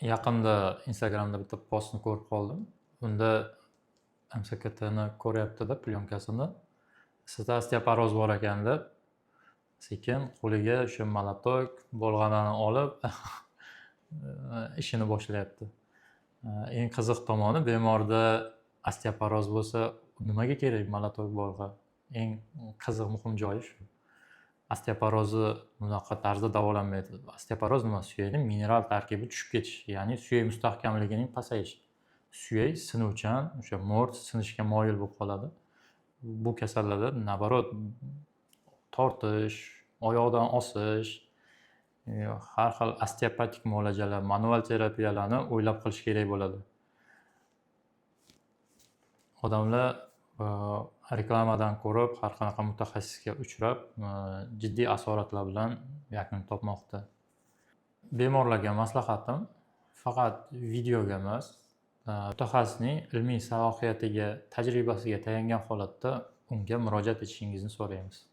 Yaqinda Instagramda bitta postni ko'rib qoldim. Unda MSKTni ko'ryapti-da plyonkasini. Sizda osteoporoz bor ekan deb, sekin qo'liga o'sha molotok, bolg'anani olib ishini boshlayapti. Eng qiziq tomoni, bemorda osteoporoz bo'lsa, nimaga kerak molotok, bolg'a? Eng qiziq muhim joyi shu. Osteoporozni bunaqa tarzda davolanmaydi. Osteoporoz nima? Suyakning mineral tarkibi tushib ketishi, ya'ni suyak mustahkamligining pasayishi. Suyak sinuvchan, o'sha mo'rt sinishga moyil bo'lib qoladi. Bu kasallarda nabarot tortish, oyoqdan osish, har xil osteopatik muolajalar, manual terapiyalarni o'ylab qilish kerak bo'ladi. Odamlar reklamadan ko'rib, har qanaqa mutaxassisga uchrab, jiddiy asoratlar bilan yakun topmoqda. Bemorlarga maslahatim faqat videoga emas, mutaxassisning ilmiy salohiyatiga, tajribasiga tayangan holatda unga murojaat etishingizni so'raymiz.